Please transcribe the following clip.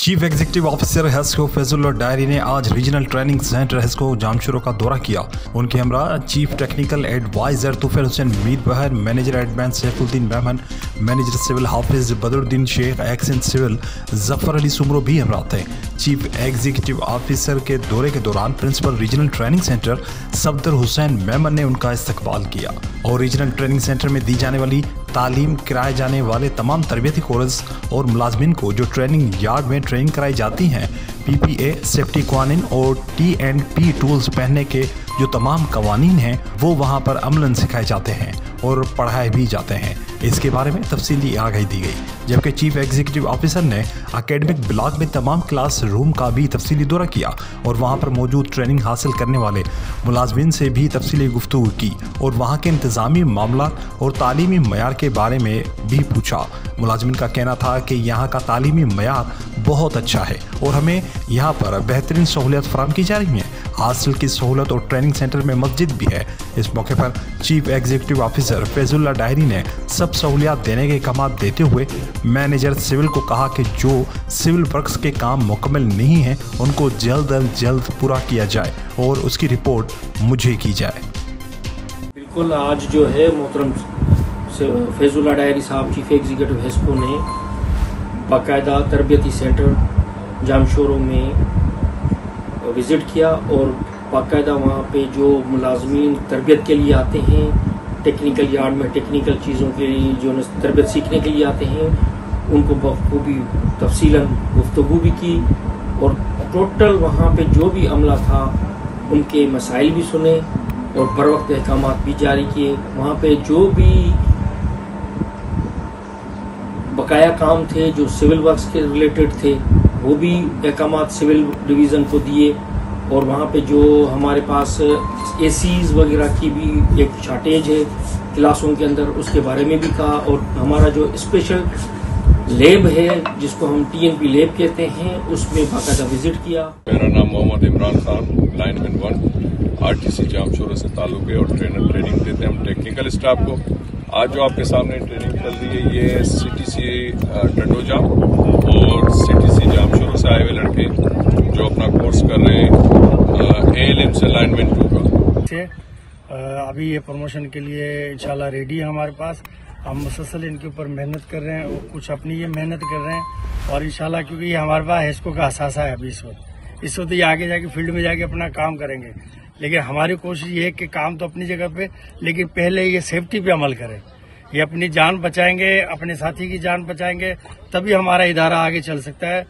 Chief executive officer HESCO Faizullah Dahri ने आज regional training centre HESCO Jamshoro का दौरा किया। उनके हमरा chief technical adviser Tufail Hussain Mir Bahar, manager advance Saifuddin Memon, manager civil Hafiz Badruddin Shaikh, XEN civil Zafar Ali Soomro भी हमरा थे। चीफ एग्जीक्यूटिव ऑफिसर के दौरे के दौरान principal regional training centre Safdar Hussain Memon ने उनका इस्तकबाल किया और रीजनल ट्रेनिंग सेंटर में दी जाने वाली तालीम कराए जाने वाले तमाम तरबियती कोर्स और मुलाजमिन को जो ट्रेनिंग यार्ड में ट्रेनिंग कराई जाती हैं, PPA, सेफ्टी कवानीन और T&P टूल्स पहनने के जो तमाम कवानीन हैं वो वहाँ पर अमलन सिखाए जाते हैं और पढ़ाए भी जाते हैं। इसके बारे में तफसीली आगाही दी गई, जबकि चीफ एग्जीक्यूटिव ऑफिसर ने एकेडमिक ब्लॉक में तमाम क्लास रूम का भी तफसीली दौरा किया और वहाँ पर मौजूद ट्रेनिंग हासिल करने वाले मुलाजमिन से भी तफसीली गुफ्तगू की और वहाँ के इंतज़ामी मामला और तालीमी मयार के बारे में भी पूछा। मुलाजमिन का कहना था कि यहाँ का तालीमी मयार बहुत अच्छा है और हमें यहाँ पर बेहतरीन सहूलियत फराहम की जा रही है। हॉस्टल की सहूलत और ट्रेनिंग सेंटर में मस्जिद भी है। इस मौके पर chief executive officer Faizullah Dahri ने सब सहूलियात देने के अहकाम देते हुए मैनेजर सिविल को कहा कि जो सिविल वर्क्स के काम मुकम्मल नहीं हैं उनको जल्द अज जल्द पूरा किया जाए और उसकी रिपोर्ट मुझे की जाए। बिल्कुल, आज जो है मोहतरम फैजुल्लाह डायरी साहब चीफ एग्जीक्यूटिव हेस्को ने बाकायदा तरबियती सेंटर जामशोरो में विज़िट किया और बाकायदा वहाँ पे जो मुलाजमीन तरबियत के लिए आते हैं, टेक्निकल यार्ड में टेक्निकल चीज़ों के लिए जो तरबियत सीखने के लिए आते हैं, उनको बखूबी तफसीलन गुफ्तगू भी की और टोटल वहाँ पे जो भी अमला था उनके मसाइल भी सुने और बर वक्त अहकामात भी जारी किए। वहाँ पे जो भी बकाया काम थे जो सिविल वर्क्स के रिलेटेड थे वो भी अहकामात सिविल डिवीज़न को दिए और वहाँ पे जो हमारे पास ACs वगैरह की भी एक शॉर्टेज है क्लासों के अंदर, उसके बारे में भी कहा और हमारा जो स्पेशल लैब है जिसको हम T&P लैब कहते हैं उसमें बाकायदा विजिट किया। मेरा नाम मोहम्मद इमरान खान, लाइनमैन 1 RTC जामशोरो से ताल्लुक है और ट्रेनिंग देते हैं हम टेक्निकल स्टाफ को। आज जो आपके सामने ट्रेनिंग चल रही है ये CTC टंडोजा और CTC जामशोरो से आए हुए लड़के जो अपना कोर्स कर रहे हैं ALM से लाइनमैन 2 का। अभी ये प्रमोशन के लिए इंशाल्लाह रेडी है हमारे पास। हम मुसलसल इनके ऊपर मेहनत कर रहे हैं और कुछ अपनी ये मेहनत कर रहे हैं और इंशाल्लाह क्योंकि ये हमारे पास हेस्को का असासा है अभी इस वक्त ये आगे जाके फील्ड में जाके अपना काम करेंगे, लेकिन हमारी कोशिश ये है कि काम तो अपनी जगह पे, लेकिन पहले ये सेफ्टी पे अमल करें। ये अपनी जान बचाएंगे, अपने साथी की जान बचाएंगे, तभी हमारा इदारा आगे चल सकता है।